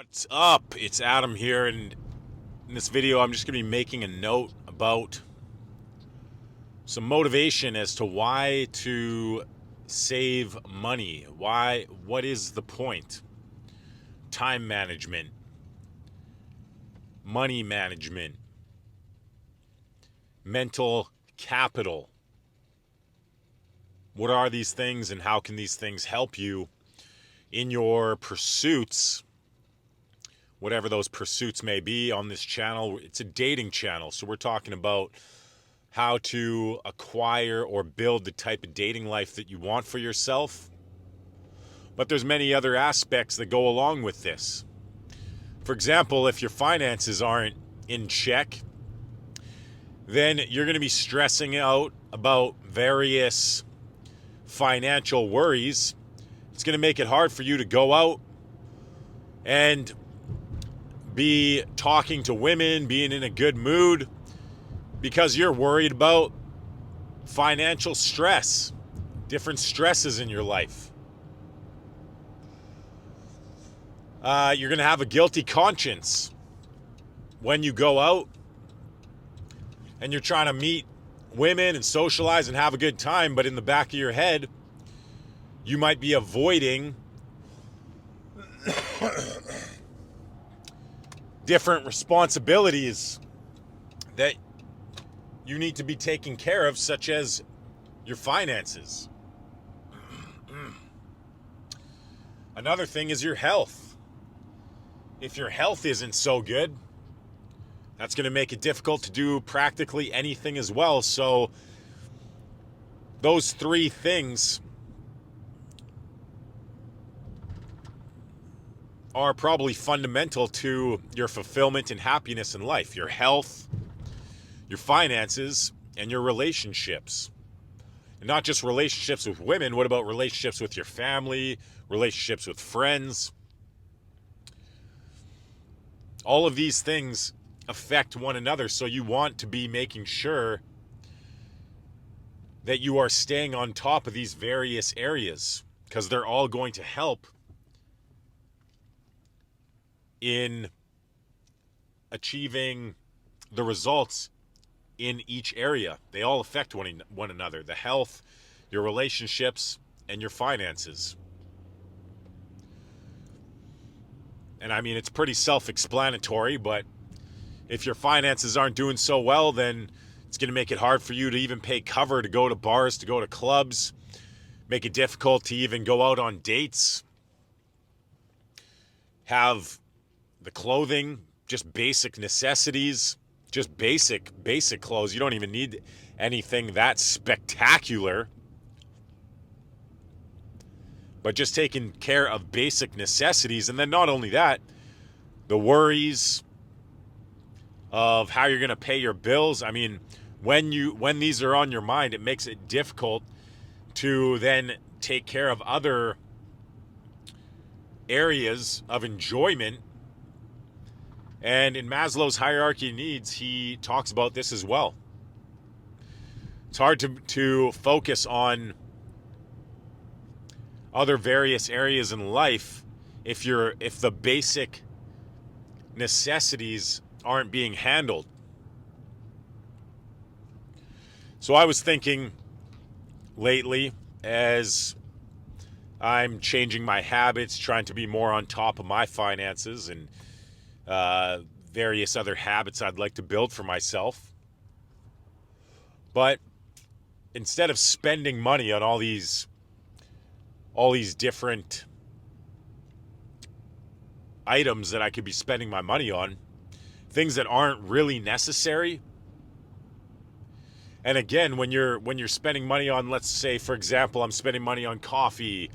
What's up? It's Adam here, and in this video I'm just going to be making a note about some motivation as to why to save money. What is the point? Time management, money management, mental capital. What are these things and how can these things help you in your pursuits? Whatever those pursuits may be on this channel. It's a dating channel, so we're talking about how to acquire or build the type of dating life that you want for yourself. But there's many other aspects that go along with this. For example, if your finances aren't in check, then you're going to be stressing out about various financial worries. It's going to make it hard for you to go out and be talking to women, being in a good mood, because you're worried about financial stress, different stresses in your life. You're going to have a guilty conscience when you go out and you're trying to meet women and socialize and have a good time, but in the back of your head, you might be avoiding different responsibilities that you need to be taking care of, such as your finances. Another thing is your health. If your health isn't so good, that's going to make it difficult to do practically anything as well. So those three things are probably fundamental to your fulfillment and happiness in life. Your health, your finances, and your relationships. And not just relationships with women. What about relationships with your family, relationships with friends? All of these things affect one another, so you want to be making sure that you are staying on top of these various areas, because they're all going to help in achieving the results in each area. They all affect one another. The health, your relationships, and your finances. And I mean, it's pretty self-explanatory, but if your finances aren't doing so well, then it's going to make it hard for you to even pay cover to go to bars, to go to clubs, make it difficult to even go out on dates, have the clothing, just basic necessities, just basic clothes. You don't even need anything that spectacular. But just taking care of basic necessities. And then not only that, the worries of how you're going to pay your bills. I mean, when these are on your mind, it makes it difficult to then take care of other areas of enjoyment. And in Maslow's hierarchy of needs, he talks about this as well. It's hard to focus on other various areas in life if the basic necessities aren't being handled. So I was thinking lately, as I'm changing my habits, trying to be more on top of my finances and various other habits I'd like to build for myself. But instead of spending money on all these different items that I could be spending my money on, things that aren't really necessary. And again, when you're spending money on, let's say, for example, I'm spending money on coffee,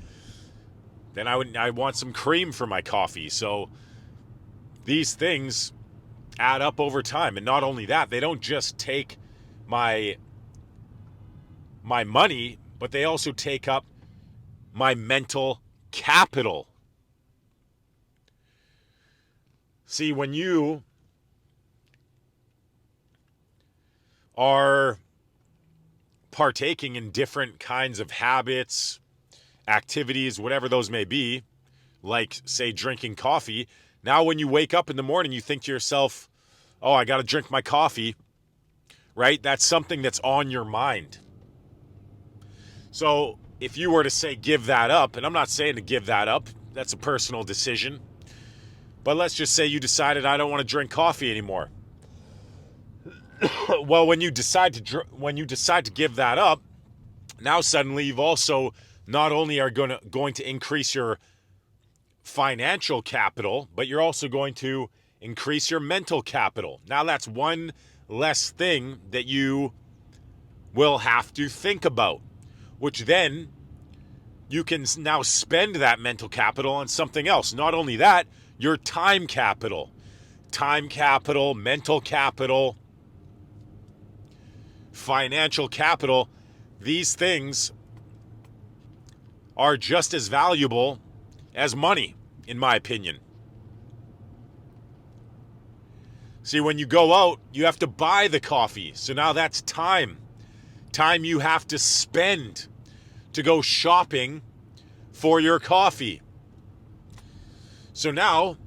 then I want some cream for my coffee. So these things add up over time. And not only that, they don't just take my money, but they also take up my mental capital. See, when you are partaking in different kinds of habits, activities, whatever those may be, like, say, drinking coffee, Now when you wake up in the morning, you think to yourself, oh, I got to drink my coffee, right? That's something that's on your mind. So if you were to say give that up, and I'm not saying to give that up, that's a personal decision. But let's just say you decided I don't want to drink coffee anymore. Well, when you decide to give that up, now suddenly you've also not only are going to increase your financial capital, but you're also going to increase your mental capital. Now that's one less thing that you will have to think about, which then you can now spend that mental capital on something else. Not only that, your time capital, mental capital, financial capital, these things are just as valuable as money, in my opinion. See, when you go out, you have to buy the coffee. So now that's time. Time you have to spend to go shopping for your coffee. So now,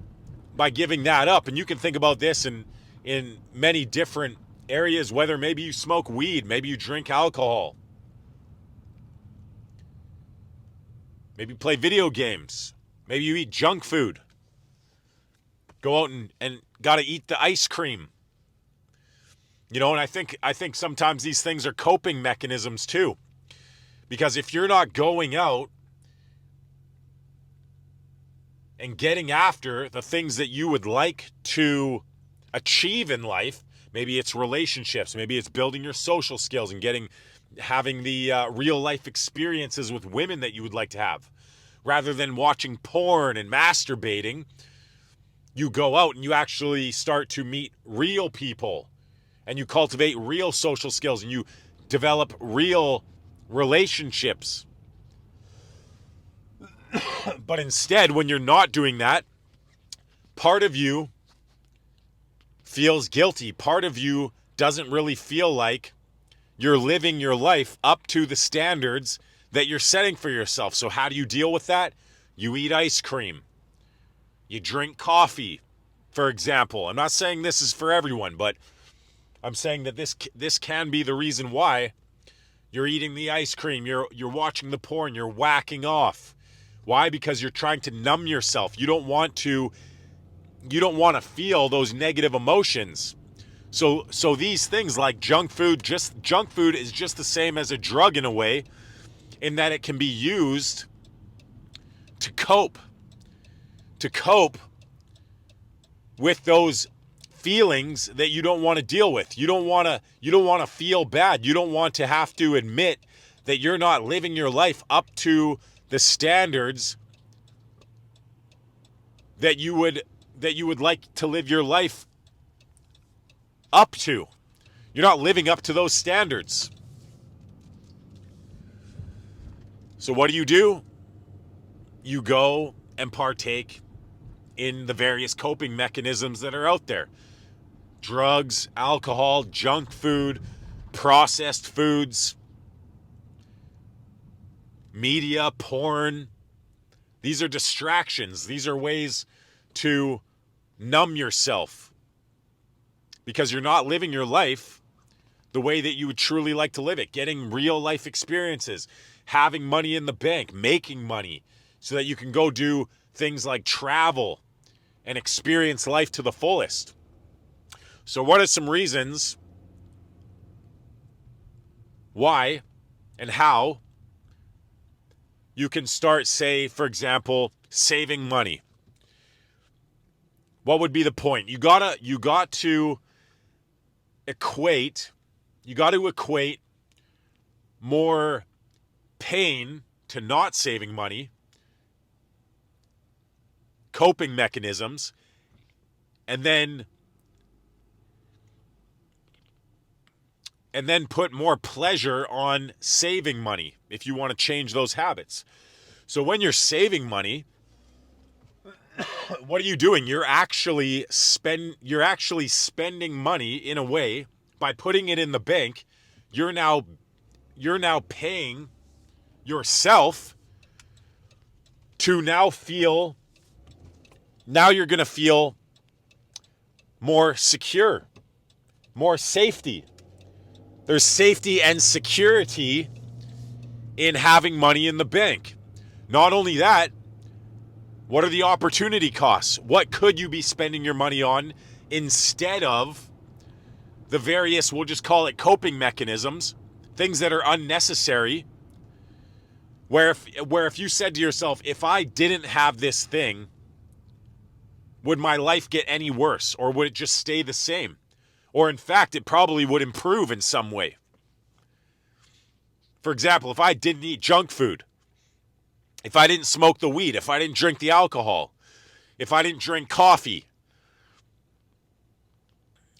by giving that up, and you can think about this in many different areas, whether maybe you smoke weed, maybe you drink alcohol, maybe you play video games, maybe you eat junk food, go out and got to eat the ice cream. And I think sometimes these things are coping mechanisms too. Because if you're not going out and getting after the things that you would like to achieve in life, maybe it's relationships, maybe it's building your social skills and having the real life experiences with women that you would like to have, rather than watching porn and masturbating, you go out and you actually start to meet real people and you cultivate real social skills and you develop real relationships. But instead, when you're not doing that, part of you feels guilty. Part of you doesn't really feel like you're living your life up to the standards that you're setting for yourself. So how do you deal with that? You eat ice cream. You drink coffee, for example. I'm not saying this is for everyone, but I'm saying that this can be the reason why you're eating the ice cream, you're watching the porn, you're whacking off. Why? Because you're trying to numb yourself. You don't want to feel those negative emotions. So these things like junk food is just the same as a drug in a way, in that it can be used to cope with those feelings that you don't want to deal with. You don't want to feel bad. You don't want to have to admit that you're not living your life up to the standards that you would like to live your life up to. You're not living up to those standards. So what do? You go and partake in the various coping mechanisms that are out there. Drugs, alcohol, junk food, processed foods, media, porn. These are distractions. These are ways to numb yourself because you're not living your life the way that you would truly like to live it. Getting real life experiences, having money in the bank, making money so that you can go do things like travel and experience life to the fullest. So what are some reasons why and how you can start, say, for example, saving money? What would be the point? You got to equate more pain to not saving money, coping mechanisms, and then put more pleasure on saving money if you want to change those habits. So when you're saving money, what are you doing? You're actually spending money in a way by putting it in the bank. You're now paying yourself to now feel now you're going to feel more secure, more safety. There's safety and security in having money in the bank. Not only that, what are the opportunity costs? What could you be spending your money on instead of the various, we'll just call it coping mechanisms, things that are unnecessary, where if you said to yourself, if I didn't have this thing, would my life get any worse, or would it just stay the same? Or in fact, it probably would improve in some way. For example, if I didn't eat junk food, if I didn't smoke the weed, if I didn't drink the alcohol, if I didn't drink coffee,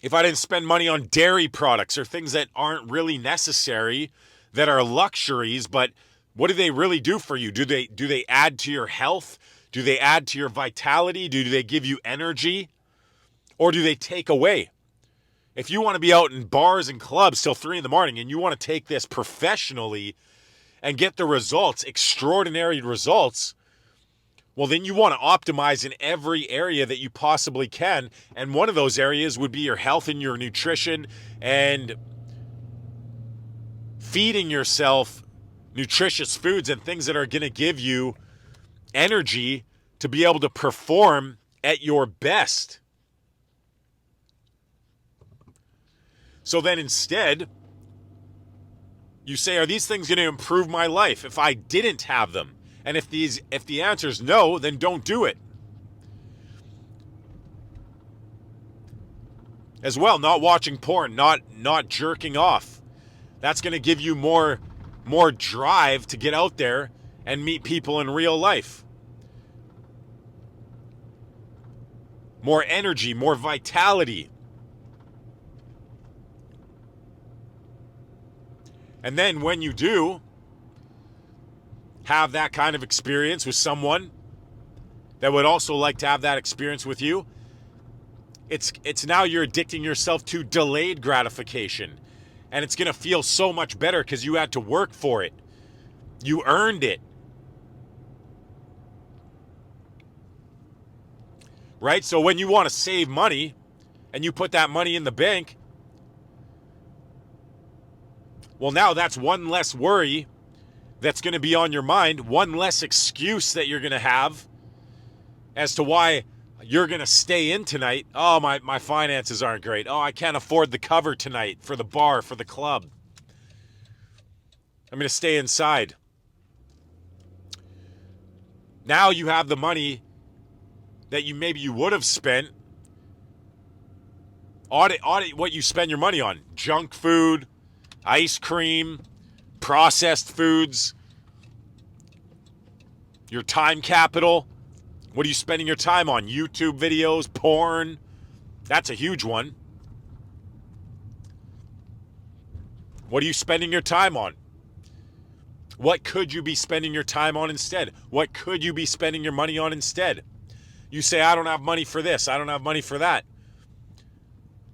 if I didn't spend money on dairy products or things that aren't really necessary, that are luxuries, but what do they really do for you? Do they add to your health? Do they add to your vitality? Do they give you energy? Or do they take away? If you want to be out in bars and clubs till 3 a.m. and you want to take this professionally and get the results, extraordinary results, well, then you want to optimize in every area that you possibly can. And one of those areas would be your health and your nutrition, and feeding yourself nutritious foods and things that are going to give you energy to be able to perform at your best. So then instead, you say, are these things going to improve my life if I didn't have them? And if the answer is no, then don't do it. As well, not watching porn, not jerking off. That's going to give you more drive to get out there and meet people in real life. More energy, more vitality. And then when you do have that kind of experience with someone that would also like to have that experience with you, it's now you're addicting yourself to delayed gratification. And it's going to feel so much better because you had to work for it. You earned it. Right? So when you want to save money and you put that money in the bank, well, now that's one less worry that's going to be on your mind, one less excuse that you're going to have as to why you're going to stay in tonight. Oh, my finances aren't great. Oh, I can't afford the cover tonight for the bar, for the club. I'm going to stay inside. Now you have the money that you would have spent. Audit what you spend your money on. Junk food, ice cream, processed foods, your time capital. What are you spending your time on? YouTube videos, porn. That's a huge one. What are you spending your time on? What could you be spending your time on instead? What could you be spending your money on instead? You say, I don't have money for this. I don't have money for that.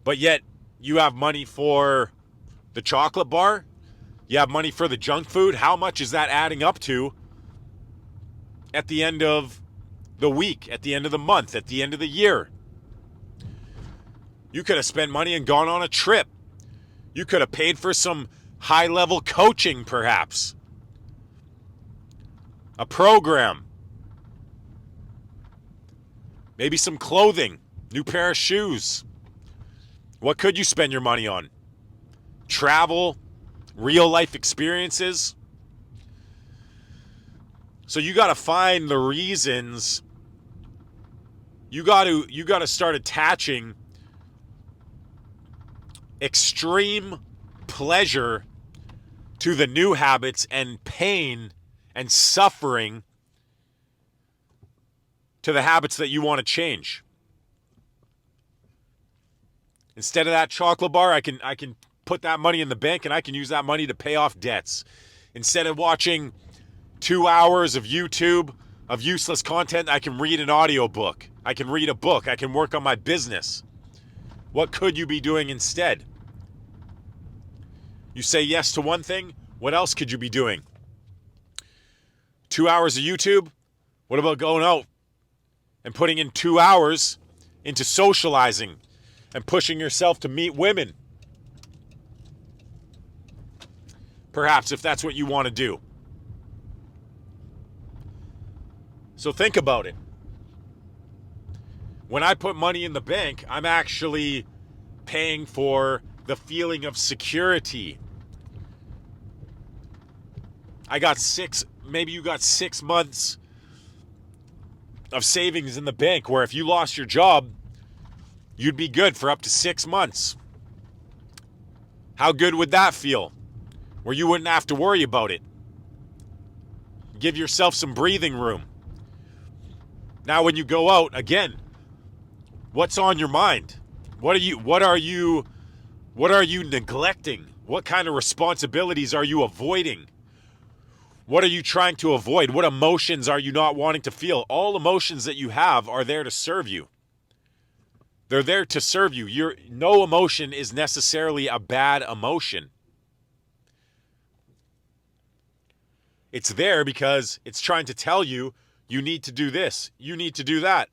But yet you have money for the chocolate bar. You have money for the junk food. How much is that adding up to at the end of the week, at the end of the month, at the end of the year? You could have spent money and gone on a trip. You could have paid for some high-level coaching, perhaps. A program. Maybe some clothing, new pair of shoes. What could you spend your money on? Travel, real-life experiences. So you got to find the reasons. You got to start attaching extreme pleasure to the new habits and pain and suffering to the habits that you want to change. Instead of that chocolate bar, I can put that money in the bank and I can use that money to pay off debts. Instead of watching 2 hours of YouTube of useless content, I can read an audiobook. I can read a book. I can work on my business. What could you be doing instead? You say yes to one thing. What else could you be doing? 2 hours of YouTube? What about going out? and putting in 2 hours into socializing and pushing yourself to meet women. Perhaps, if that's what you want to do. So think about it. When I put money in the bank, I'm actually paying for the feeling of security. Maybe you got 6 months of savings in the bank, where if you lost your job, you'd be good for up to 6 months. How good would that feel? Where you wouldn't have to worry about it. Give yourself some breathing room. Now when you go out, again, what's on your mind? What are you neglecting? What kind of responsibilities are you avoiding? What are you trying to avoid? What emotions are you not wanting to feel? All emotions that you have are there to serve you. They're there to serve you. No emotion is necessarily a bad emotion. It's there because it's trying to tell you, you need to do this. You need to do that.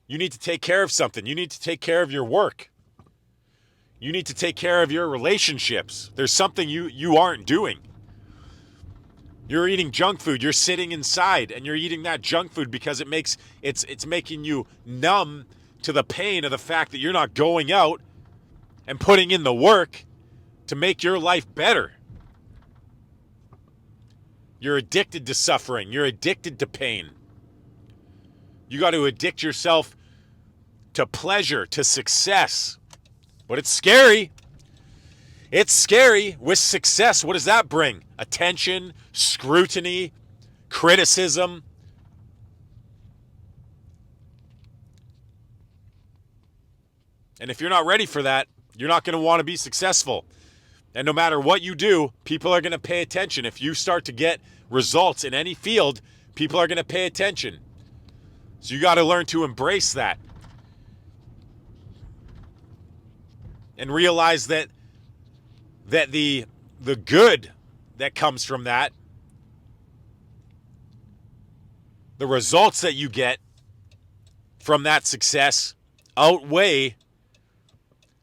You need to take care of something. You need to take care of your work. You need to take care of your relationships. There's something you aren't doing. You're eating junk food. You're sitting inside and you're eating that junk food because it's making you numb to the pain of the fact that you're not going out and putting in the work to make your life better. You're addicted to suffering. You're addicted to pain. You got to addict yourself to pleasure, to success. But it's scary. It's scary. With success, what does that bring? Attention, scrutiny, criticism. And if you're not ready for that, you're not going to want to be successful. And no matter what you do, people are going to pay attention. If you start to get results in any field, people are going to pay attention. So you got to learn to embrace that. And realize that the good that comes from that, the results that you get from that success outweigh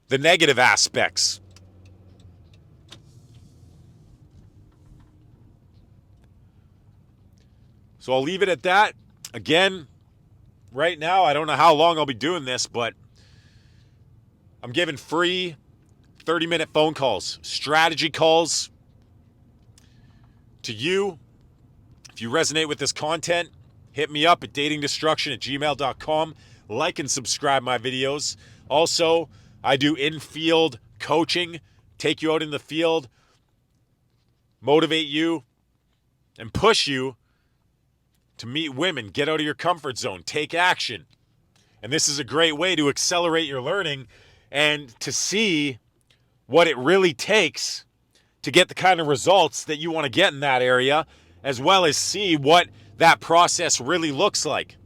the negative aspects. So I'll leave it at that. Again, right now, I don't know how long I'll be doing this, but I'm giving free 30-minute phone calls, strategy calls to you. If you resonate with this content, hit me up at datingdestruction@gmail.com. Like and subscribe my videos. Also, I do in-field coaching, take you out in the field, motivate you, and push you to meet women, get out of your comfort zone, take action. And this is a great way to accelerate your learning and to see what it really takes to get the kind of results that you want to get in that area, as well as see what that process really looks like.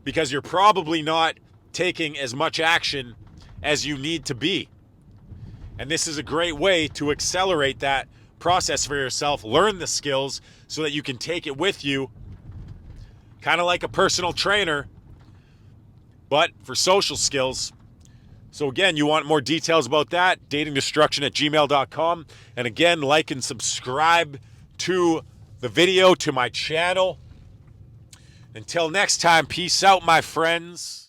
Because you're probably not taking as much action as you need to be. And this is a great way to accelerate that process for yourself, learn the skills so that you can take it with you, kind of like a personal trainer, but for social skills. So again, you want more details about that, datingdestruction@gmail.com. And again, like and subscribe to the video, to my channel. Until next time, peace out, my friends.